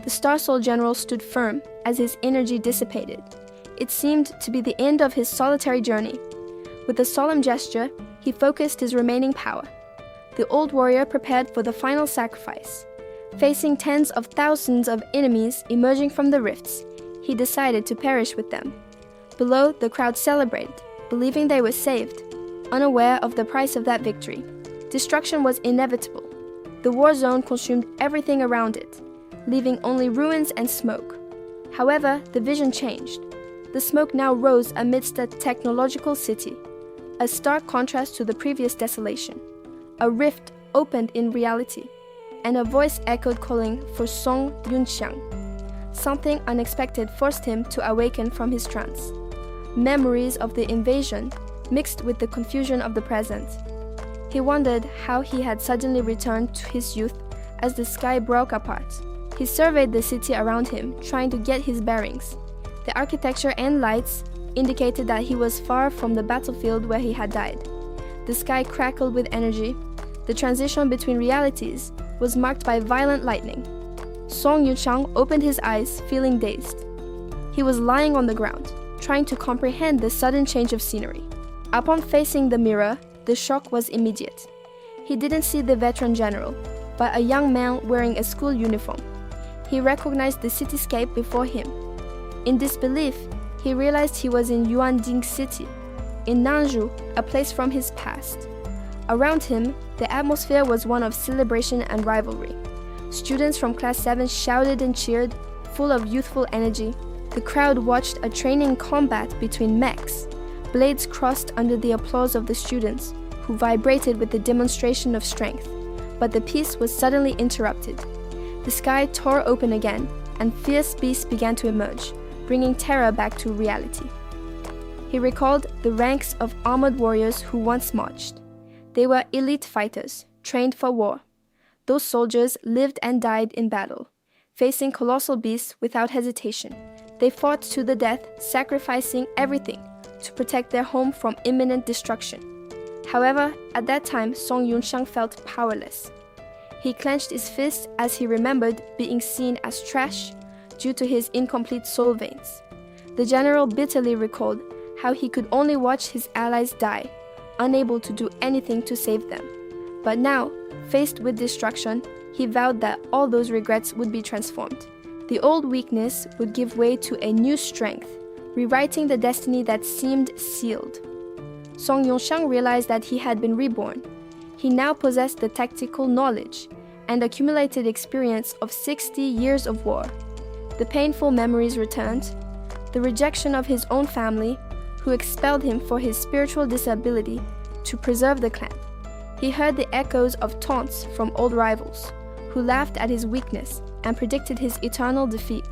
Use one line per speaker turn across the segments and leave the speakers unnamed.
The Star Soul General stood firm as his energy dissipated. It seemed to be the end of his solitary journey. With a solemn gesture, he focused his remaining power. The old warrior prepared for the final sacrifice. Facing tens of thousands of enemies emerging from the rifts, he decided to perish with them. Below, the crowd celebrated, believing they were saved, unaware of the price of that victory. Destruction was inevitable. The war zone consumed everything around it, leaving only ruins and smoke. However, the vision changed. The smoke now rose amidst a technological city, a stark contrast to the previous desolation. A rift opened in reality, and a voice echoed calling for Song Yunxiang. Something unexpected forced him to awaken from his trance. Memories of the invasion mixed with the confusion of the present. He wondered how he had suddenly returned to his youth as the sky broke apart. He surveyed the city around him, trying to get his bearings. The architecture and lights indicated that he was far from the battlefield where he had died. The sky crackled with energy. The transition between realities was marked by violent lightning. Song Yunxiang opened his eyes, feeling dazed. He was lying on the ground, trying to comprehend the sudden change of scenery. Upon facing the mirror, the shock was immediate. He didn't see the veteran general, but a young man wearing a school uniform. He recognized the cityscape before him. In disbelief, he realized he was in Yuanding City, in Nanzhou, a place from his past. Around him, the atmosphere was one of celebration and rivalry. Students from Class 7 shouted and cheered, full of youthful energy. The crowd watched a training combat between mechs. Blades crossed under the applause of the students, who vibrated with the demonstration of strength. But the peace was suddenly interrupted. The sky tore open again, and fierce beasts began to emerge, bringing terror back to reality. He recalled the ranks of armored warriors who once marched. They were elite fighters, trained for war. Those soldiers lived and died in battle, facing colossal beasts without hesitation. They fought to the death, sacrificing everything to protect their home from imminent destruction. However, at that time, Song Yunxiang felt powerless. He clenched his fists as he remembered being seen as trash due to his incomplete soul veins. The general bitterly recalled how he could only watch his allies die, unable to do anything to save them. But now, faced with destruction, he vowed that all those regrets would be transformed. The old weakness would give way to a new strength, rewriting the destiny that seemed sealed. Song Yunxiang realized that he had been reborn. He now possessed the tactical knowledge and accumulated experience of 60 years of war. The painful memories returned. The rejection of his own family, who expelled him for his spiritual disability to preserve the clan. He heard the echoes of taunts from old rivals, who laughed at his weakness and predicted his eternal defeat.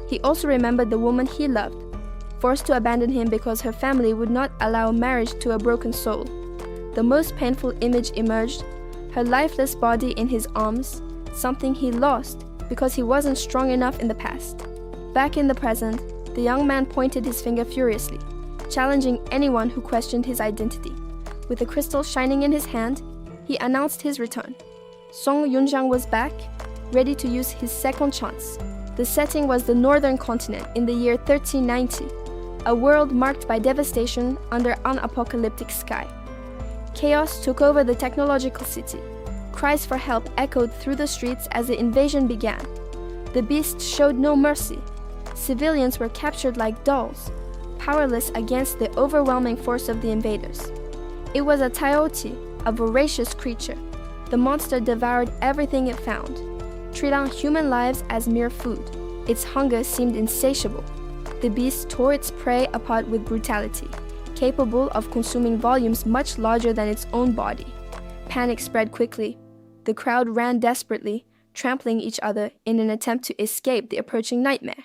He also remembered the woman he loved, forced to abandon him because her family would not allow marriage to a broken soul. The most painful image emerged, her lifeless body in his arms, something he lost because he wasn't strong enough in the past. Back in the present, the young man pointed his finger furiously, challenging anyone who questioned his identity. With a crystal shining in his hand, he announced his return. Song Yunxiang was back, ready to use his second chance. The setting was the northern continent in the year 1390, a world marked by devastation under an apocalyptic sky. Chaos took over the technological city. Cries for help echoed through the streets as the invasion began. The beasts showed no mercy. Civilians were captured like dolls, powerless against the overwhelming force of the invaders. It was a Taioti, a voracious creature. The monster devoured everything it found, treating human lives as mere food. Its hunger seemed insatiable. The beast tore its prey apart with brutality, capable of consuming volumes much larger than its own body. Panic spread quickly. The crowd ran desperately, trampling each other in an attempt to escape the approaching nightmare.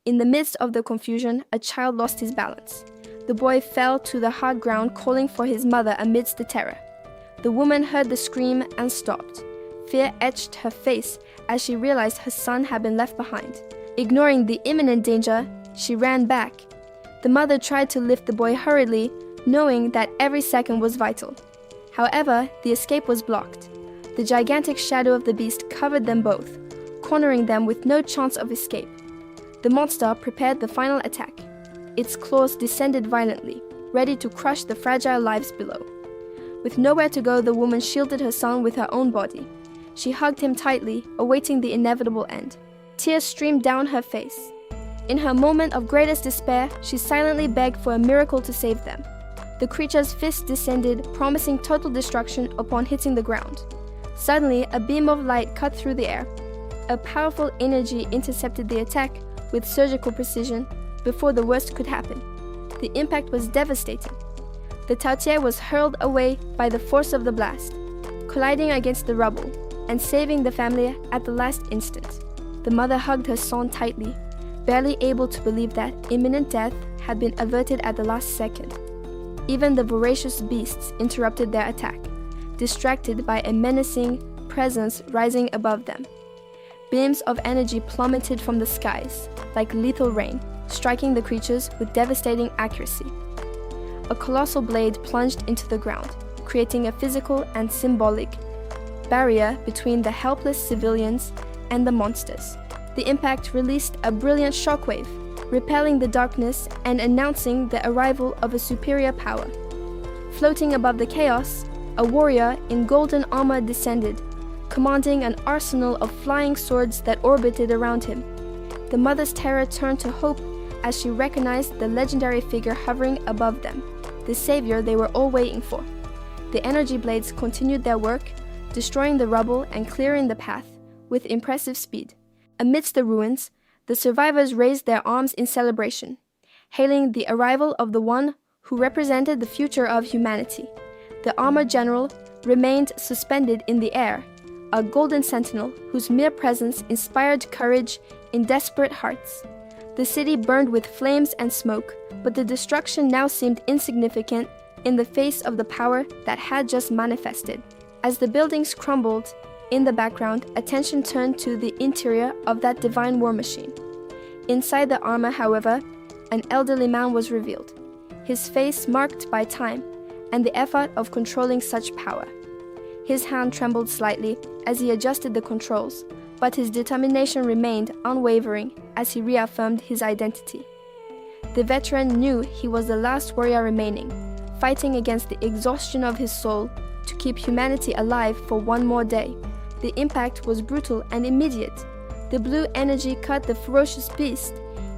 In the midst of the confusion, a child lost his balance. The boy fell to the hard ground, calling for his mother amidst the terror. The woman heard the scream and stopped. Fear etched her face as she realized her son had been left behind. Ignoring the imminent danger, she ran back. The mother tried to lift the boy hurriedly, knowing that every second was vital. However, the escape was blocked. The gigantic shadow of the beast covered them both, cornering them with no chance of escape. The monster prepared the final attack. Its claws descended violently, ready to crush the fragile lives below. With nowhere to go, the woman shielded her son with her own body. She hugged him tightly, awaiting the inevitable end. Tears streamed down her face. In her moment of greatest despair, she silently begged for a miracle to save them. The creature's fist descended, promising total destruction upon hitting the ground. Suddenly, a beam of light cut through the air. A powerful energy intercepted the attack with surgical precision before the worst could happen. The impact was devastating. The Taotie was hurled away by the force of the blast, colliding against the rubble and saving the family at the last instant. The mother hugged her son tightly, barely able to believe that imminent death had been averted at the last second. Even the voracious beasts interrupted their attack, distracted by a menacing presence rising above them. Beams of energy plummeted from the skies, like lethal rain, striking the creatures with devastating accuracy. A colossal blade plunged into the ground, creating a physical and symbolic barrier between the helpless civilians and the monsters. The impact released a brilliant shockwave, repelling the darkness and announcing the arrival of a superior power. Floating above the chaos, a warrior in golden armor descended, commanding an arsenal of flying swords that orbited around him. The mother's terror turned to hope as she recognized the legendary figure hovering above them, the savior they were all waiting for. The energy blades continued their work, destroying the rubble and clearing the path with impressive speed. Amidst the ruins, the survivors raised their arms in celebration, hailing the arrival of the one who represented the future of humanity. The armored general remained suspended in the air, a golden sentinel whose mere presence inspired courage in desperate hearts. The city burned with flames and smoke, but the destruction now seemed insignificant in the face of the power that had just manifested. As the buildings crumbled, in the background, attention turned to the interior of that divine war machine. Inside the armor, however, an elderly man was revealed, his face marked by time and the effort of controlling such power. His hand trembled slightly as he adjusted the controls, but his determination remained unwavering as he reaffirmed his identity. The veteran knew he was the last warrior remaining, fighting against the exhaustion of his soul to keep humanity alive for one more day. The impact was brutal and immediate. The blue energy cut the ferocious beast,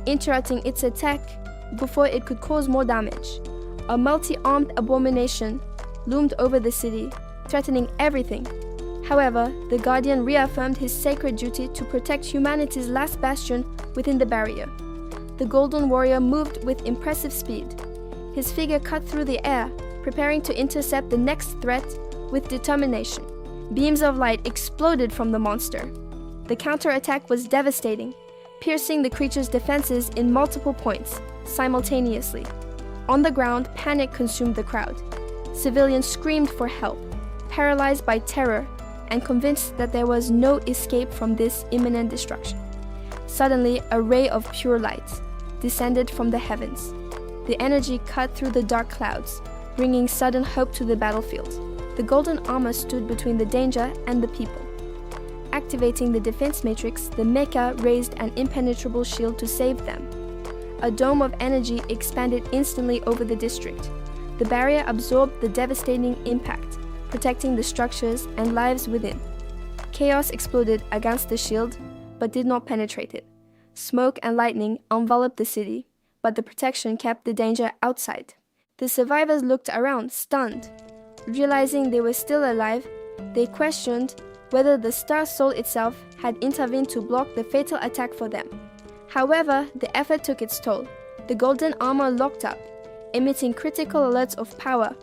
interrupting its attack before it could cause more damage. A multi-armed abomination loomed over the city, threatening everything. However, the Guardian reaffirmed his sacred duty to protect humanity's last bastion within the barrier. The Golden Warrior moved with impressive speed. His figure cut through the air, preparing to intercept the next threat with determination. Beams of light exploded from the monster. The counterattack was devastating, piercing the creature's defenses in multiple points, simultaneously. On the ground, panic consumed the crowd. Civilians screamed for help, paralyzed by terror and convinced that there was no escape from this imminent destruction. Suddenly, a ray of pure light descended from the heavens. The energy cut through the dark clouds, bringing sudden hope to the battlefield. The golden armor stood between the danger and the people. Activating the defense matrix, the mecha raised an impenetrable shield to save them. A dome of energy expanded instantly over the district. The barrier absorbed the devastating impact, protecting the structures and lives within. Chaos exploded against the shield, but did not penetrate it. Smoke and lightning enveloped the city, but the protection kept the danger outside. The survivors looked around, stunned. Realizing they were still alive, they questioned whether the Star Soul itself had intervened to block the fatal attack for them. However, the effort took its toll. The golden armor locked up, emitting critical alerts of power,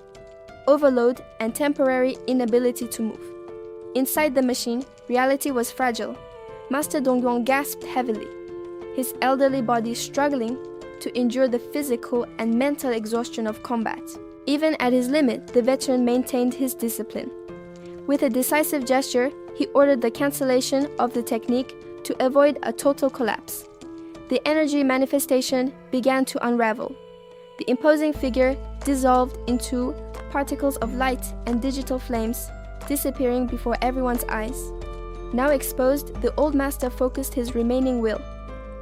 overload, and temporary inability to move. Inside the machine, reality was fragile. Master Dongyuan gasped heavily, his elderly body struggling to endure the physical and mental exhaustion of combat. Even at his limit, the veteran maintained his discipline. With a decisive gesture, he ordered the cancellation of the technique to avoid a total collapse. The energy manifestation began to unravel. The imposing figure dissolved into particles of light and digital flames, disappearing before everyone's eyes. Now exposed, the old master focused his remaining will.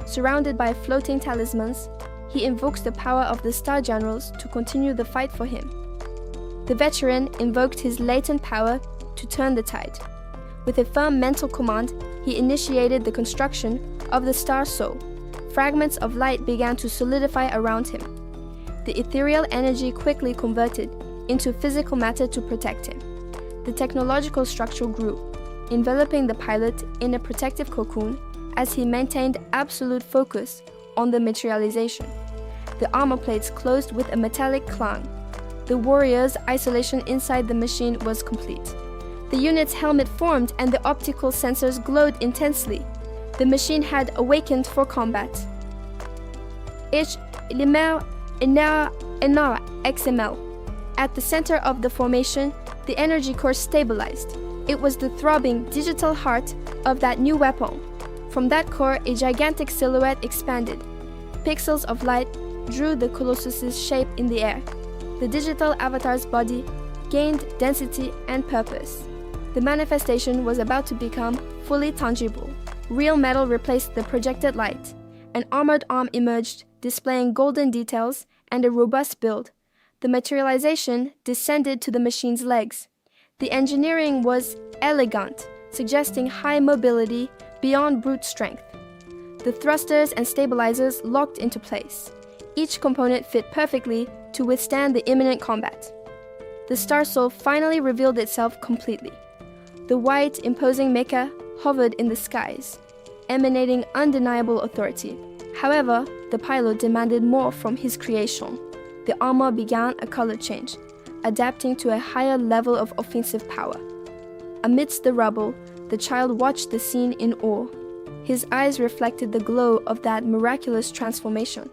Surrounded by floating talismans, he invokes the power of the Star Generals to continue the fight for him. The veteran invoked his latent power to turn the tide. With a firm mental command, he initiated the construction of the Star Soul. Fragments of light began to solidify around him. The ethereal energy quickly converted into physical matter to protect him. The technological structure grew, enveloping the pilot in a protective cocoon as he maintained absolute focus on the materialization. The armor plates closed with a metallic clang. The warrior's isolation inside the machine was complete. The unit's helmet formed and the optical sensors glowed intensely. The machine had awakened for combat. XML. At the center of the formation, the energy core stabilized. It was the throbbing digital heart of that new weapon. From that core, a gigantic silhouette expanded. Pixels of light drew the Colossus's shape in the air. The digital avatar's body gained density and purpose. The manifestation was about to become fully tangible. Real metal replaced the projected light. An armored arm emerged, displaying golden details and a robust build. The materialization descended to the machine's legs. The engineering was elegant, suggesting high mobility beyond brute strength. The thrusters and stabilizers locked into place. Each component fit perfectly to withstand the imminent combat. The Star Soul finally revealed itself completely. The white, imposing mecha hovered in the skies, emanating undeniable authority. However, the pilot demanded more from his creation. The armor began a color change, adapting to a higher level of offensive power. Amidst the rubble, the child watched the scene in awe. His eyes reflected the glow of that miraculous transformation,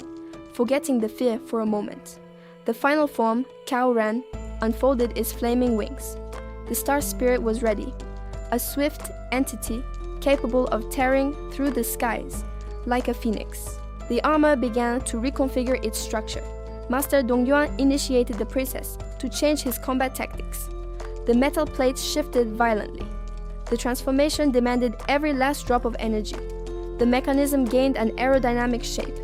forgetting the fear for a moment. The final form, Cao Ren, unfolded its flaming wings. The star spirit was ready, a swift entity capable of tearing through the skies like a phoenix. The armor began to reconfigure its structure. Master Dongyuan initiated the process to change his combat tactics. The metal plates shifted violently. The transformation demanded every last drop of energy. The mechanism gained an aerodynamic shape.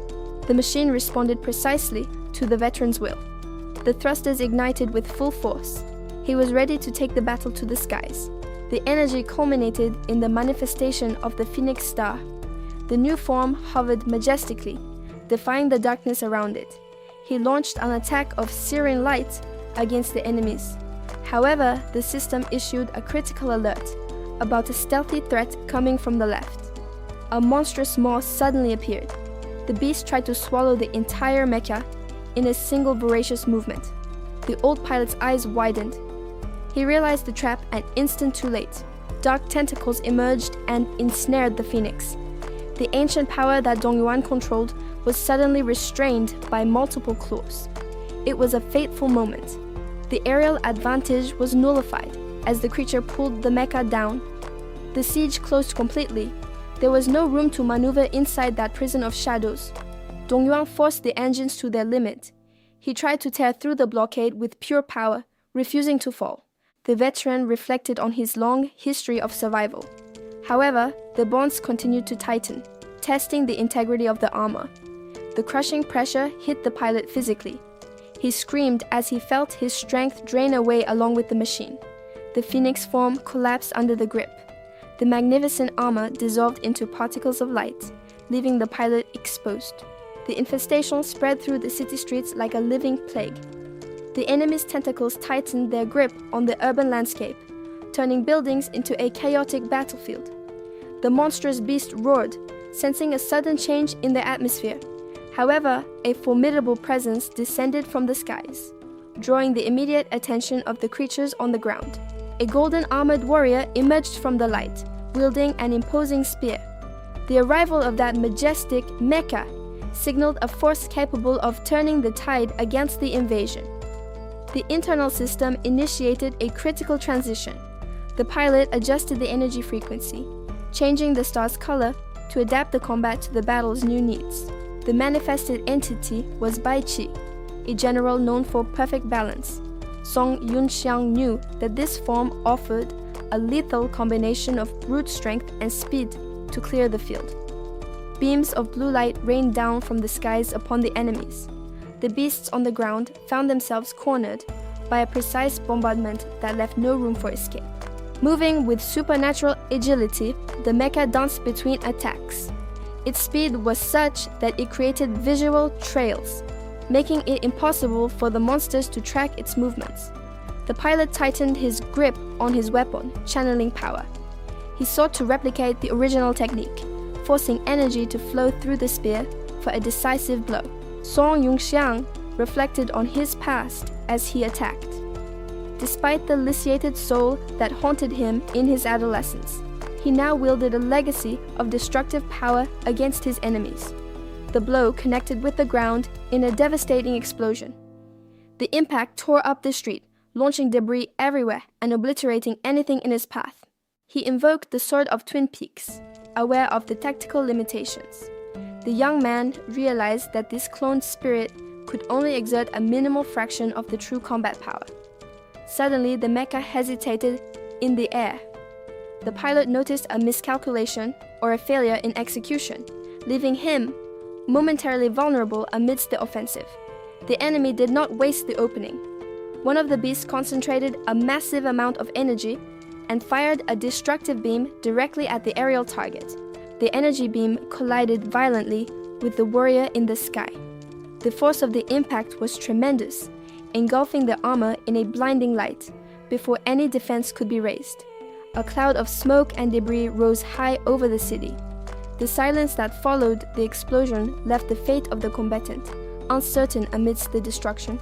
The machine responded precisely to the veteran's will. The thrusters ignited with full force. He was ready to take the battle to the skies. The energy culminated in the manifestation of the Phoenix Star. The new form hovered majestically, defying the darkness around it. He launched an attack of searing light against the enemies. However, the system issued a critical alert about a stealthy threat coming from the left. A monstrous maw suddenly appeared. The beast tried to swallow the entire mecha in a single voracious movement. The old pilot's eyes widened. He realized the trap an instant too late. Dark tentacles emerged and ensnared the phoenix. The ancient power that Dongyuan controlled was suddenly restrained by multiple claws. It was a fateful moment. The aerial advantage was nullified as the creature pulled the mecha down. The siege closed completely. There was no room to maneuver inside that prison of shadows. Dongyuan forced the engines to their limit. He tried to tear through the blockade with pure power, refusing to fall. The veteran reflected on his long history of survival. However, the bonds continued to tighten, testing the integrity of the armor. The crushing pressure hit the pilot physically. He screamed as he felt his strength drain away along with the machine. The phoenix form collapsed under the grip. The magnificent armor dissolved into particles of light, leaving the pilot exposed. The infestation spread through the city streets like a living plague. The enemy's tentacles tightened their grip on the urban landscape, turning buildings into a chaotic battlefield. The monstrous beast roared, sensing a sudden change in the atmosphere. However, a formidable presence descended from the skies, drawing the immediate attention of the creatures on the ground. A golden armored warrior emerged from the light, wielding an imposing spear. The arrival of that majestic mecha signaled a force capable of turning the tide against the invasion. The internal system initiated a critical transition. The pilot adjusted the energy frequency, changing the star's color to adapt the combat to the battle's new needs. The manifested entity was Bai Qi, a general known for perfect balance. Song Yunxiang knew that this form offered a lethal combination of brute strength and speed to clear the field. Beams of blue light rained down from the skies upon the enemies. The beasts on the ground found themselves cornered by a precise bombardment that left no room for escape. Moving with supernatural agility, the mecha danced between attacks. Its speed was such that it created visual trails, making it impossible for the monsters to track its movements. The pilot tightened his grip on his weapon, channeling power. He sought to replicate the original technique, forcing energy to flow through the spear for a decisive blow. Song Yongxiang reflected on his past as he attacked. Despite the lisiated soul that haunted him in his adolescence, he now wielded a legacy of destructive power against his enemies. The blow connected with the ground in a devastating explosion. The impact tore up the street, launching debris everywhere and obliterating anything in his path. He invoked the Sword of Twin Peaks, aware of the tactical limitations. The young man realized that this cloned spirit could only exert a minimal fraction of the true combat power. Suddenly, the mecha hesitated in the air. The pilot noticed a miscalculation or a failure in execution, leaving him momentarily vulnerable amidst the offensive. The enemy did not waste the opening. One of the beasts concentrated a massive amount of energy and fired a destructive beam directly at the aerial target. The energy beam collided violently with the warrior in the sky. The force of the impact was tremendous, engulfing the armor in a blinding light before any defense could be raised. A cloud of smoke and debris rose high over the city. The silence that followed the explosion left the fate of the combatant uncertain amidst the destruction.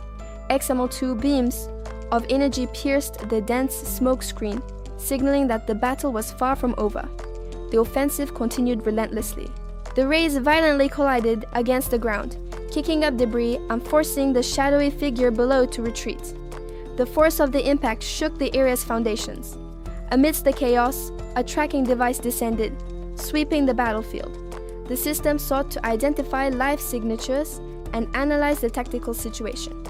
XML2 beams of energy pierced the dense smoke screen, signaling that the battle was far from over. The offensive continued relentlessly. The rays violently collided against the ground, kicking up debris and forcing the shadowy figure below to retreat. The force of the impact shook the area's foundations. Amidst the chaos, a tracking device descended, sweeping the battlefield. The system sought to identify life signatures and analyze the tactical situation.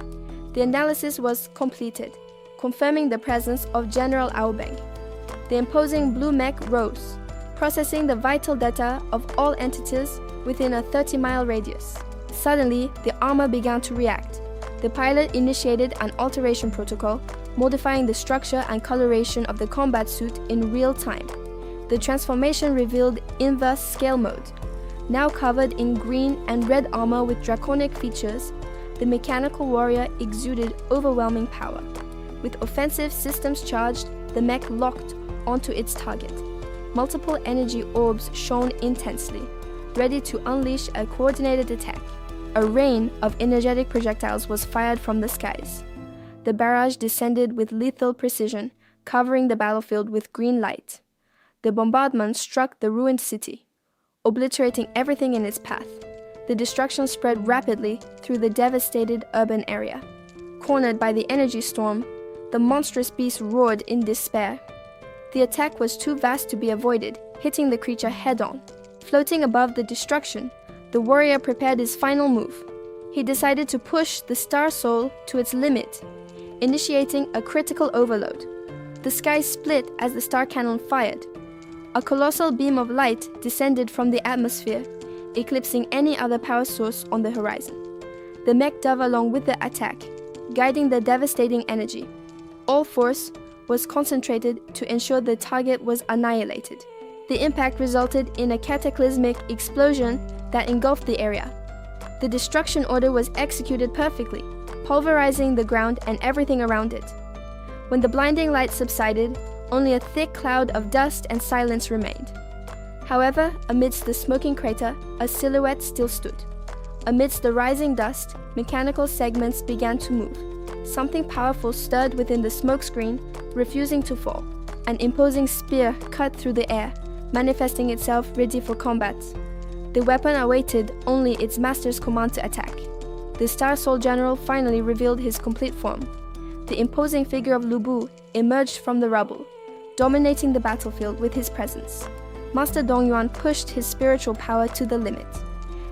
The analysis was completed, confirming the presence of General Aobeng. The imposing blue mech rose, processing the vital data of all entities within a 30-mile radius. Suddenly, the armor began to react. The pilot initiated an alteration protocol, modifying the structure and coloration of the combat suit in real time. The transformation revealed inverse scale mode. Now covered in green and red armor with draconic features, the mechanical warrior exuded overwhelming power. With offensive systems charged, the mech locked onto its target. Multiple energy orbs shone intensely, ready to unleash a coordinated attack. A rain of energetic projectiles was fired from the skies. The barrage descended with lethal precision, covering the battlefield with green light. The bombardment struck the ruined city, obliterating everything in its path. The destruction spread rapidly through the devastated urban area. Cornered by the energy storm, the monstrous beast roared in despair. The attack was too vast to be avoided, hitting the creature head-on. Floating above the destruction, the warrior prepared his final move. He decided to push the Star Soul to its limit, initiating a critical overload. The sky split as the star cannon fired. A colossal beam of light descended from the atmosphere, eclipsing any other power source on the horizon. The mech dove along with the attack, guiding the devastating energy. All force was concentrated to ensure the target was annihilated. The impact resulted in a cataclysmic explosion that engulfed the area. The destruction order was executed perfectly, pulverizing the ground and everything around it. When the blinding light subsided, only a thick cloud of dust and silence remained. However, amidst the smoking crater, a silhouette still stood. Amidst the rising dust, mechanical segments began to move. Something powerful stirred within the smokescreen, refusing to fall. An imposing spear cut through the air, manifesting itself ready for combat. The weapon awaited only its master's command to attack. The Star Soul General finally revealed his complete form. The imposing figure of Lu Bu emerged from the rubble, dominating the battlefield with his presence. Master Dongyuan pushed his spiritual power to the limit.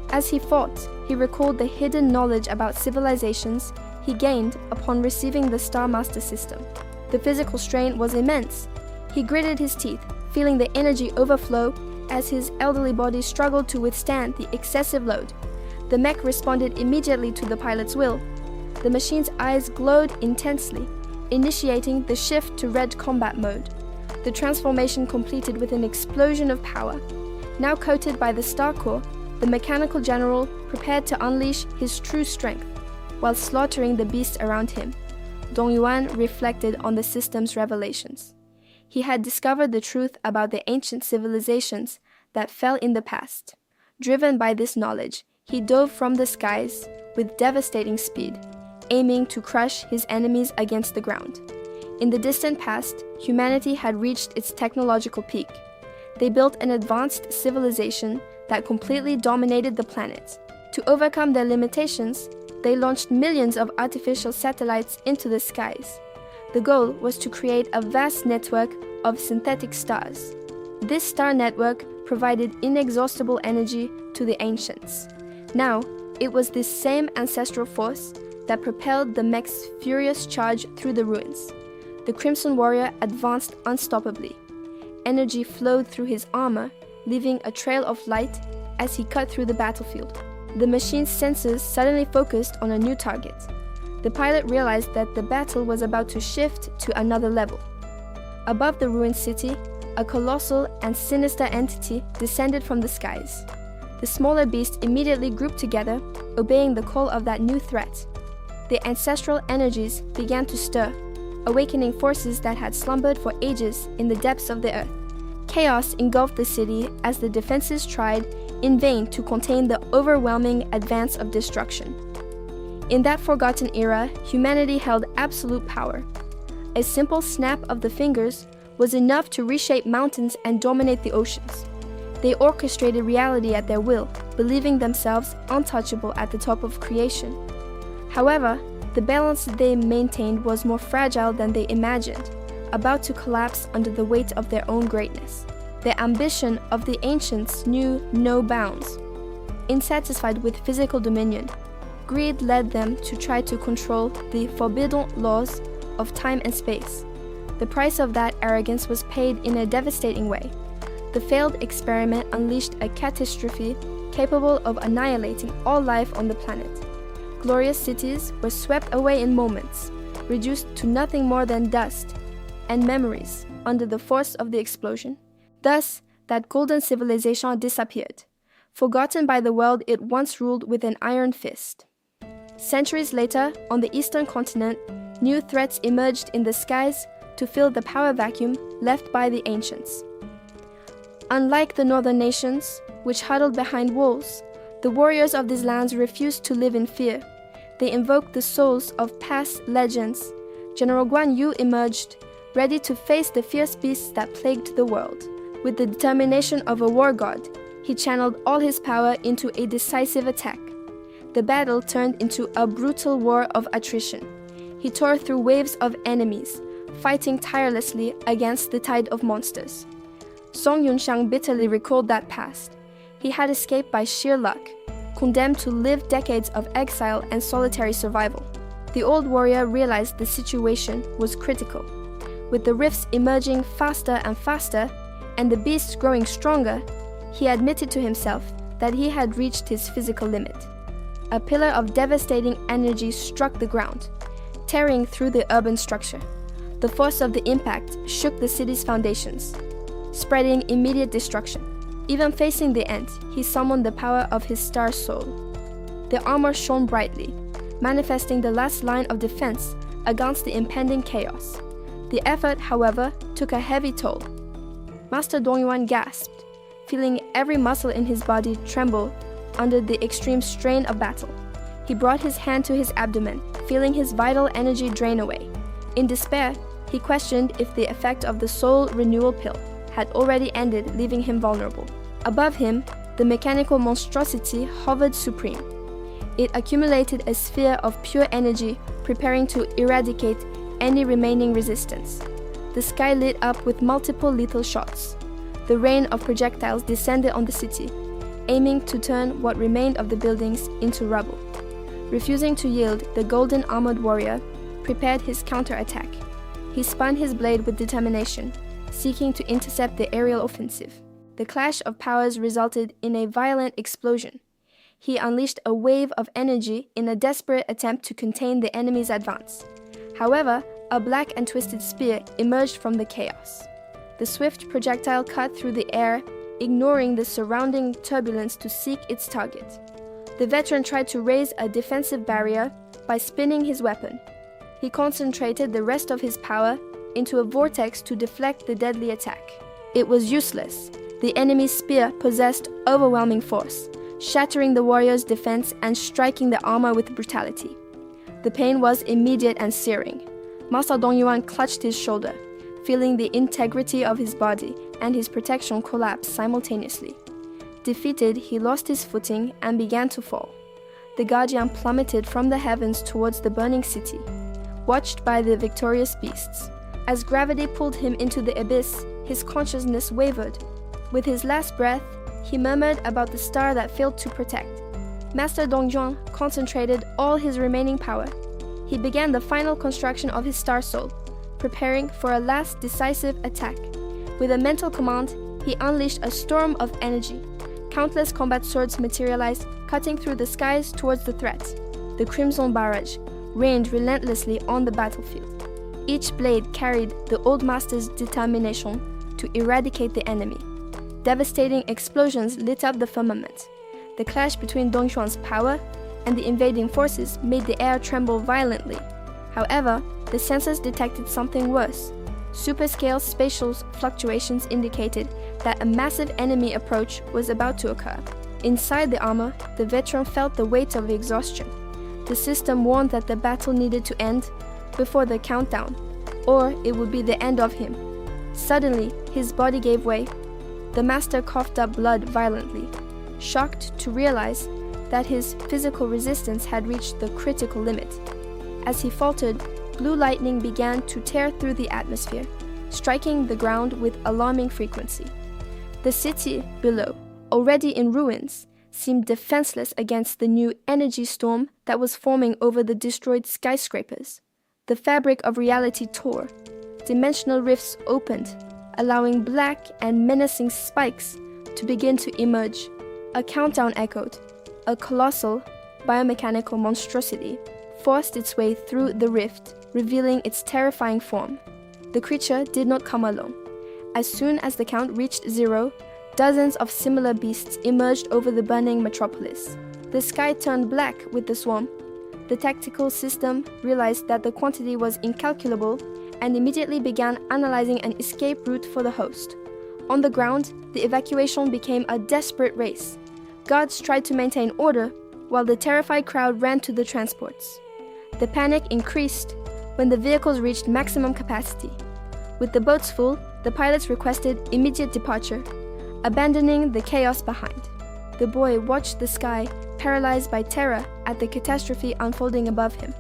As he fought, he recalled the hidden knowledge about civilizations he gained upon receiving the Star Master system. The physical strain was immense, He gritted his teeth, feeling the energy overflow as his elderly body struggled to withstand the excessive load. The mech responded immediately to the pilot's will. The machine's eyes glowed intensely, initiating the shift to red combat mode. The transformation completed with an explosion of power. Now coated by the star core, the mechanical general prepared to unleash his true strength, while slaughtering the beasts around him. Dong Yuan reflected on the system's revelations. He had discovered the truth about the ancient civilizations that fell in the past. Driven by this knowledge, he dove from the skies with devastating speed, aiming to crush his enemies against the ground. In the distant past, humanity had reached its technological peak. They built an advanced civilization that completely dominated the planet. To overcome their limitations, they launched millions of artificial satellites into the skies. The goal was to create a vast network of synthetic stars. This star network provided inexhaustible energy to the ancients. Now, it was this same ancestral force that propelled the mech's furious charge through the ruins. The Crimson Warrior advanced unstoppably. Energy flowed through his armor, leaving a trail of light as he cut through the battlefield. The machine's sensors suddenly focused on a new target. The pilot realized that the battle was about to shift to another level. Above the ruined city, a colossal and sinister entity descended from the skies. The smaller beasts immediately grouped together, obeying the call of that new threat. The ancestral energies began to stir, awakening forces that had slumbered for ages in the depths of the earth. Chaos engulfed the city as the defenses tried in vain to contain the overwhelming advance of destruction. In that forgotten era, humanity held absolute power. A simple snap of the fingers was enough to reshape mountains and dominate the oceans. They orchestrated reality at their will, believing themselves untouchable at the top of creation. However, the balance they maintained was more fragile than they imagined, about to collapse under the weight of their own greatness. The ambition of the ancients knew no bounds. Insatisfied with physical dominion, greed led them to try to control the forbidden laws of time and space. The price of that arrogance was paid in a devastating way. The failed experiment unleashed a catastrophe capable of annihilating all life on the planet. Glorious cities were swept away in moments, reduced to nothing more than dust and memories under the force of the explosion. Thus, that golden civilization disappeared, forgotten by the world it once ruled with an iron fist. Centuries later, on the eastern continent, new threats emerged in the skies to fill the power vacuum left by the ancients. Unlike the northern nations, which huddled behind walls, the warriors of these lands refused to live in fear. They invoked the souls of past legends. General Guan Yu emerged, ready to face the fierce beasts that plagued the world. With the determination of a war god, he channeled all his power into a decisive attack. The battle turned into a brutal war of attrition. He tore through waves of enemies, fighting tirelessly against the tide of monsters. Song Yunxiang bitterly recalled that past. He had escaped by sheer luck, condemned to live decades of exile and solitary survival. The old warrior realized the situation was critical. With the rifts emerging faster and faster, and the beasts growing stronger, he admitted to himself that he had reached his physical limit. A pillar of devastating energy struck the ground, tearing through the urban structure. The force of the impact shook the city's foundations, spreading immediate destruction. Even facing the end, he summoned the power of his star soul. The armor shone brightly, manifesting the last line of defense against the impending chaos. The effort, however, took a heavy toll. Master Dongyuan gasped, feeling every muscle in his body tremble under the extreme strain of battle. He brought his hand to his abdomen, feeling his vital energy drain away. In despair, he questioned if the effect of the soul renewal pill had already ended, leaving him vulnerable. Above him, the mechanical monstrosity hovered supreme. It accumulated a sphere of pure energy, preparing to eradicate any remaining resistance. The sky lit up with multiple lethal shots. The rain of projectiles descended on the city, aiming to turn what remained of the buildings into rubble. Refusing to yield, the golden armored warrior prepared his counterattack. He spun his blade with determination, seeking to intercept the aerial offensive. The clash of powers resulted in a violent explosion. He unleashed a wave of energy in a desperate attempt to contain the enemy's advance. However, a black and twisted spear emerged from the chaos. The swift projectile cut through the air, ignoring the surrounding turbulence to seek its target. The veteran tried to raise a defensive barrier by spinning his weapon. He concentrated the rest of his power into a vortex to deflect the deadly attack. It was useless. The enemy's spear possessed overwhelming force, shattering the warrior's defense and striking the armor with brutality. The pain was immediate and searing. Master Dongyuan clutched his shoulder, feeling the integrity of his body and his protection collapse simultaneously. Defeated, he lost his footing and began to fall. The guardian plummeted from the heavens towards the burning city, watched by the victorious beasts. As gravity pulled him into the abyss, his consciousness wavered. With his last breath, he murmured about the star that failed to protect. Master Dongyuan concentrated all his remaining power. He began the final construction of his star soul, preparing for a last decisive attack. With a mental command, he unleashed a storm of energy. Countless combat swords materialized, cutting through the skies towards the threat. The Crimson Barrage rained relentlessly on the battlefield. Each blade carried the old master's determination to eradicate the enemy. Devastating explosions lit up the firmament. The clash between Dongxuan's power and the invading forces made the air tremble violently. However, the sensors detected something worse. Superscale spatial fluctuations indicated that a massive enemy approach was about to occur. Inside the armor, the veteran felt the weight of exhaustion. The system warned that the battle needed to end before the countdown, or it would be the end of him. Suddenly, his body gave way. The master coughed up blood violently, shocked to realize that his physical resistance had reached the critical limit. As he faltered, blue lightning began to tear through the atmosphere, striking the ground with alarming frequency. The city below, already in ruins, seemed defenseless against the new energy storm that was forming over the destroyed skyscrapers. The fabric of reality tore. Dimensional rifts opened, allowing black and menacing spikes to begin to emerge. A countdown echoed. A colossal, biomechanical monstrosity forced its way through the rift, revealing its terrifying form. The creature did not come alone. As soon as the count reached 0, dozens of similar beasts emerged over the burning metropolis. The sky turned black with the swarm. The tactical system realized that the quantity was incalculable and immediately began analyzing an escape route for the host. On the ground, the evacuation became a desperate race. Guards tried to maintain order, while the terrified crowd ran to the transports. The panic increased when the vehicles reached maximum capacity. With the boats full, the pilots requested immediate departure, abandoning the chaos behind. The boy watched the sky, paralyzed by terror at the catastrophe unfolding above him.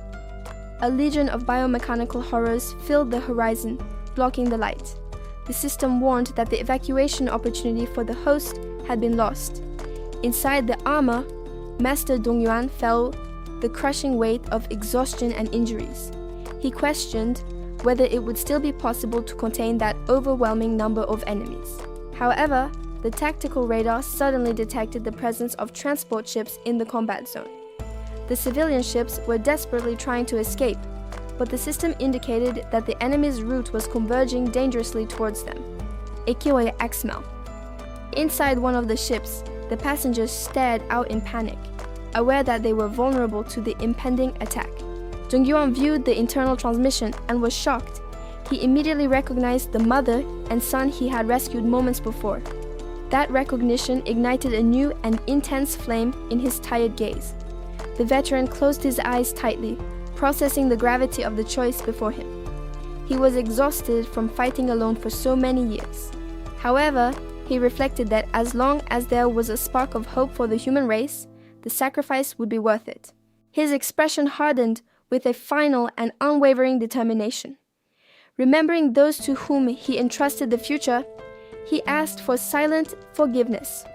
A legion of biomechanical horrors filled the horizon, blocking the light. The system warned that the evacuation opportunity for the host had been lost. Inside the armor, Master Dongyuan felt the crushing weight of exhaustion and injuries. He questioned whether it would still be possible to contain that overwhelming number of enemies. However, the tactical radar suddenly detected the presence of transport ships in the combat zone. The civilian ships were desperately trying to escape, but the system indicated that the enemy's route was converging dangerously towards them. Ekiwaye Axmal. Inside one of the ships, the passengers stared out in panic, aware that they were vulnerable to the impending attack. Dongyuan viewed the internal transmission and was shocked. He immediately recognized the mother and son he had rescued moments before. That recognition ignited a new and intense flame in his tired gaze. The veteran closed his eyes tightly, processing the gravity of the choice before him. He was exhausted from fighting alone for so many years. However, he reflected that as long as there was a spark of hope for the human race, the sacrifice would be worth it. His expression hardened with a final and unwavering determination. Remembering those to whom he entrusted the future, he asked for silent forgiveness.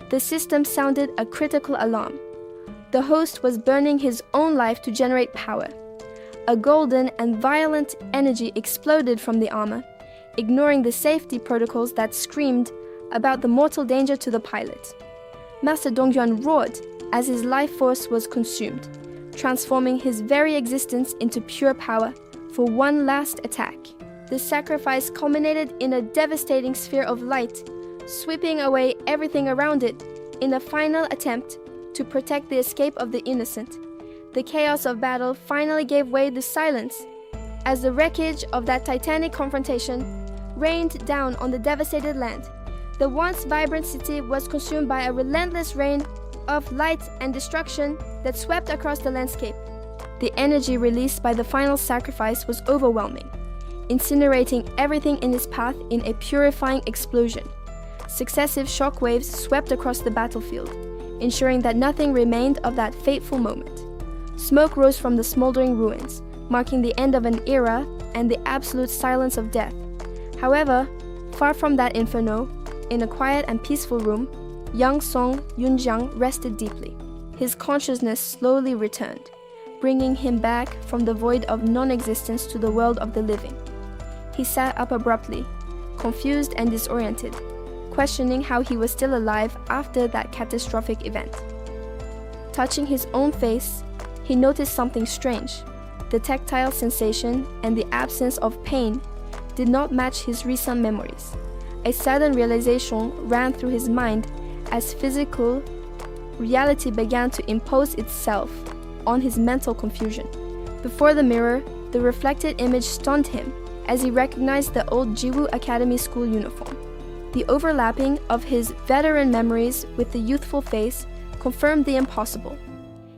The system sounded a critical alarm. The host was burning his own life to generate power. A golden and violent energy exploded from the armor, ignoring the safety protocols that screamed about the mortal danger to the pilot. Master Dongyuan roared as his life force was consumed, transforming his very existence into pure power for one last attack. The sacrifice culminated in a devastating sphere of light, sweeping away everything around it in a final attempt to protect the escape of the innocent. The chaos of battle finally gave way to silence as the wreckage of that titanic confrontation rained down on the devastated land. The once vibrant city was consumed by a relentless rain of light and destruction that swept across the landscape. The energy released by the final sacrifice was overwhelming, incinerating everything in its path in a purifying explosion. Successive shock waves swept across the battlefield, ensuring that nothing remained of that fateful moment. Smoke rose from the smoldering ruins, marking the end of an era and the absolute silence of death. However, far from that inferno, in a quiet and peaceful room, young Song Yunjiang rested deeply. His consciousness slowly returned, bringing him back from the void of non-existence to the world of the living. He sat up abruptly, confused and disoriented, questioning how he was still alive after that catastrophic event. Touching his own face, he noticed something strange. The tactile sensation and the absence of pain did not match his recent memories. A sudden realization ran through his mind as physical reality began to impose itself on his mental confusion. Before the mirror, the reflected image stunned him as he recognized the old Jiwoo Academy school uniform. The overlapping of his veteran memories with the youthful face confirmed the impossible.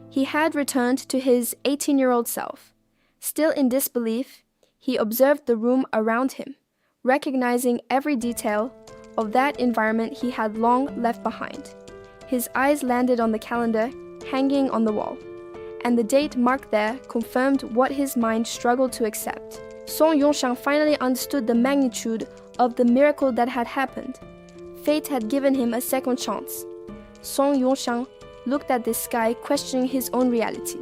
He had returned to his 18-year-old self. Still in disbelief, he observed the room around him, recognizing every detail of that environment he had long left behind. His eyes landed on the calendar hanging on the wall, and the date marked there confirmed what his mind struggled to accept. Song Yongshang finally understood the magnitude of the miracle that had happened. Fate had given him a second chance. Song Yongshang looked at the sky, questioning his own reality.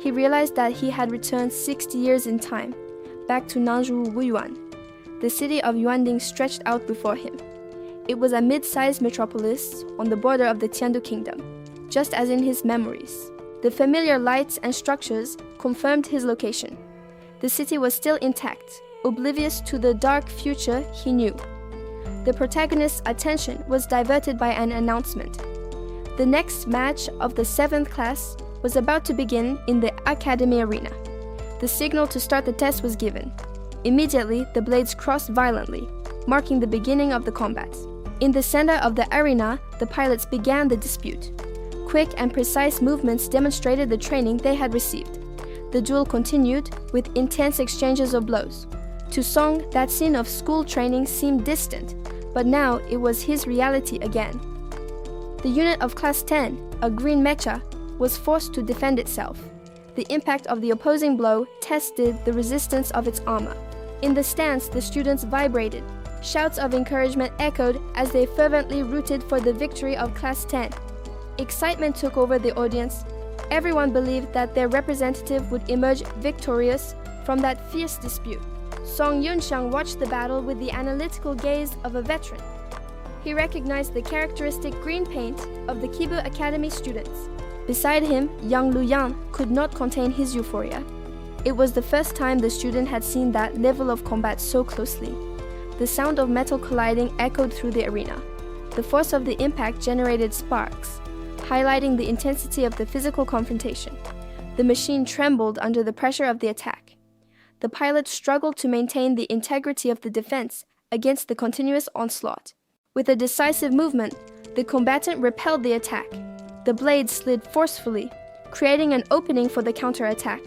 He realized that he had returned 60 years in time, back to Nanzhou Wuyuan. The city of Yuanding stretched out before him. It was a mid-sized metropolis on the border of the Tiandu Kingdom, just as in his memories. The familiar lights and structures confirmed his location. The city was still intact, oblivious to the dark future he knew. The protagonist's attention was diverted by an announcement. The next match of the 7th class was about to begin in the academy arena. The signal to start the test was given. Immediately, the blades crossed violently, marking the beginning of the combat. In the center of the arena, the pilots began the dispute. Quick and precise movements demonstrated the training they had received. The duel continued with intense exchanges of blows. To Song, that scene of school training seemed distant, but now it was his reality again. The unit of Class 10, a green mecha, was forced to defend itself. The impact of the opposing blow tested the resistance of its armor. In the stands, the students vibrated. Shouts of encouragement echoed as they fervently rooted for the victory of Class 10. Excitement took over the audience. Everyone believed that their representative would emerge victorious from that fierce dispute. Song Yunxiang watched the battle with the analytical gaze of a veteran. He recognized the characteristic green paint of the Kibu Academy students. Beside him, young Lu Yang could not contain his euphoria. It was the first time the student had seen that level of combat so closely. The sound of metal colliding echoed through the arena. The force of the impact generated sparks, highlighting the intensity of the physical confrontation. The machine trembled under the pressure of the attack. The pilot struggled to maintain the integrity of the defense against the continuous onslaught. With a decisive movement, the combatant repelled the attack. The blade slid forcefully, creating an opening for the counterattack.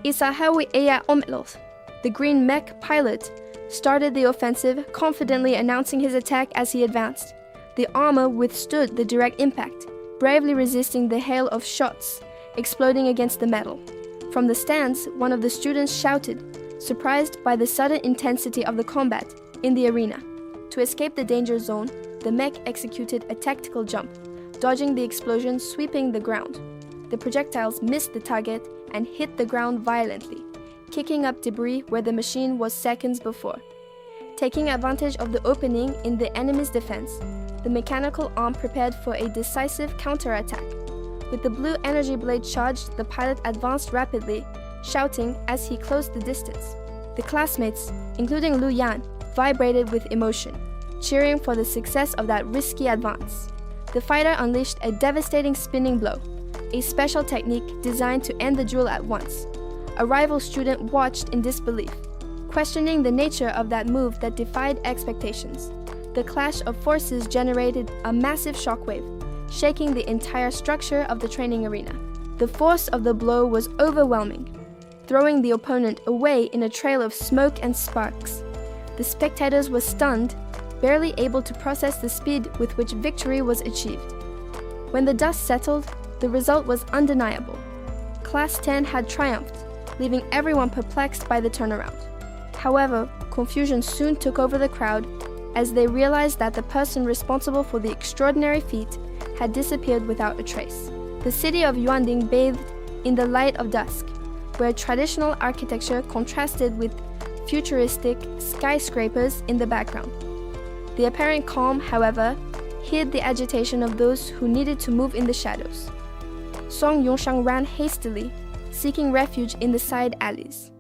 Isahawi Eya Omelos, the green mech pilot, started the offensive, confidently announcing his attack as he advanced. The armor withstood the direct impact, bravely resisting the hail of shots, exploding against the metal. From the stands, one of the students shouted, surprised by the sudden intensity of the combat in the arena. To escape the danger zone, the mech executed a tactical jump, dodging the explosion sweeping the ground. The projectiles missed the target and hit the ground violently, kicking up debris where the machine was seconds before. Taking advantage of the opening in the enemy's defense, the mechanical arm prepared for a decisive counterattack. With the blue energy blade charged, the pilot advanced rapidly, shouting as he closed the distance. The classmates, including Lu Yan, vibrated with emotion, cheering for the success of that risky advance. The fighter unleashed a devastating spinning blow, a special technique designed to end the duel at once. A rival student watched in disbelief, questioning the nature of that move that defied expectations. The clash of forces generated a massive shockwave, shaking the entire structure of the training arena. The force of the blow was overwhelming, throwing the opponent away in a trail of smoke and sparks. The spectators were stunned, barely able to process the speed with which victory was achieved. When the dust settled, the result was undeniable. Class 10 had triumphed, leaving everyone perplexed by the turnaround. However, confusion soon took over the crowd as they realized that the person responsible for the extraordinary feat had disappeared without a trace. The city of Yuanding bathed in the light of dusk, where traditional architecture contrasted with futuristic skyscrapers in the background. The apparent calm, however, hid the agitation of those who needed to move in the shadows. Song Yongshang ran hastily, seeking refuge in the side alleys.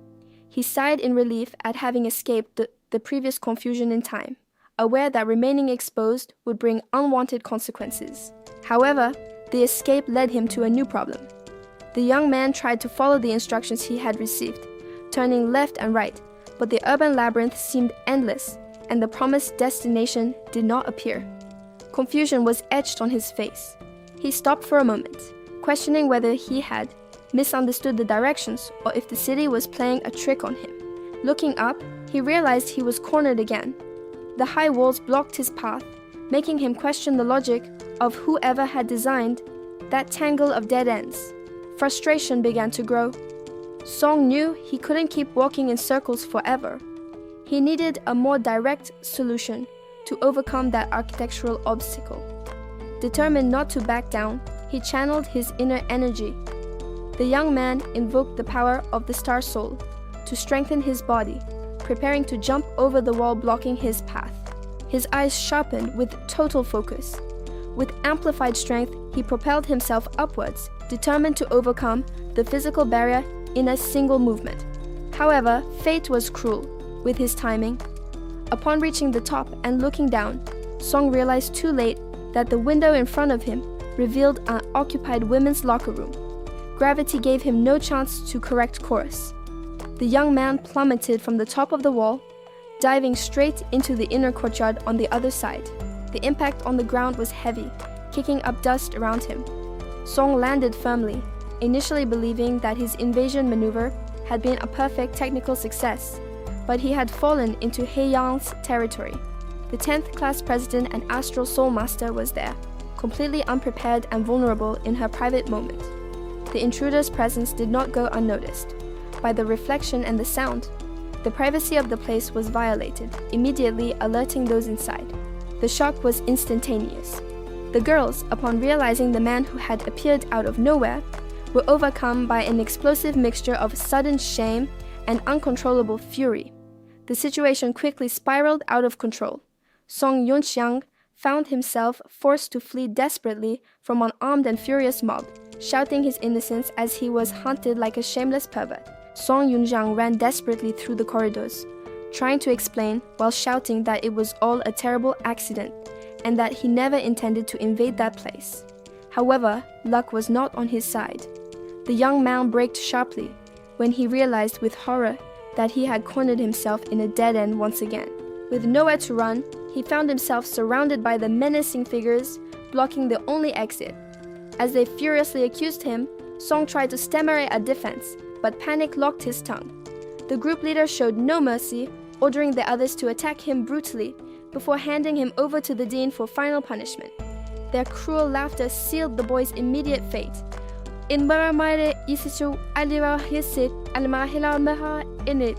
He sighed in relief at having escaped the previous confusion in time, aware that remaining exposed would bring unwanted consequences. However, the escape led him to a new problem. The young man tried to follow the instructions he had received, turning left and right, but the urban labyrinth seemed endless, and the promised destination did not appear. Confusion was etched on his face. He stopped for a moment, questioning whether he had misunderstood the directions or if the city was playing a trick on him. Looking up, he realized he was cornered again. The high walls blocked his path, making him question the logic of whoever had designed that tangle of dead ends. Frustration began to grow. Song knew he couldn't keep walking in circles forever. He needed a more direct solution to overcome that architectural obstacle. Determined not to back down, he channeled his inner energy. The young man invoked the power of the star soul to strengthen his body, preparing to jump over the wall blocking his path. His eyes sharpened with total focus. With amplified strength, he propelled himself upwards, determined to overcome the physical barrier in a single movement. However, fate was cruel with his timing. Upon reaching the top and looking down, Song realized too late that the window in front of him revealed an occupied women's locker room. Gravity gave him no chance to correct course. The young man plummeted from the top of the wall, diving straight into the inner courtyard on the other side. The impact on the ground was heavy, kicking up dust around him. Song landed firmly, initially believing that his invasion maneuver had been a perfect technical success, but he had fallen into Heiyang's territory. The 10th class president and astral soul master was there, completely unprepared and vulnerable in her private moment. The intruder's presence did not go unnoticed. By the reflection and the sound, the privacy of the place was violated, immediately alerting those inside. The shock was instantaneous. The girls, upon realizing the man who had appeared out of nowhere, were overcome by an explosive mixture of sudden shame and uncontrollable fury. The situation quickly spiraled out of control. Song Yunxiang found himself forced to flee desperately from an armed and furious mob, shouting his innocence as he was hunted like a shameless pervert. Song Yunxiang ran desperately through the corridors, trying to explain while shouting that it was all a terrible accident and that he never intended to invade that place. However, luck was not on his side. The young man braked sharply when he realized with horror that he had cornered himself in a dead end once again. With nowhere to run, he found himself surrounded by the menacing figures blocking the only exit. As they furiously accused him, Song tried to stammer a defense, but panic locked his tongue. The group leader showed no mercy, ordering the others to attack him brutally before handing him over to the dean for final punishment. Their cruel laughter sealed the boy's immediate fate. In Baramare Isichu Aliva Hisit Almahila Meha Init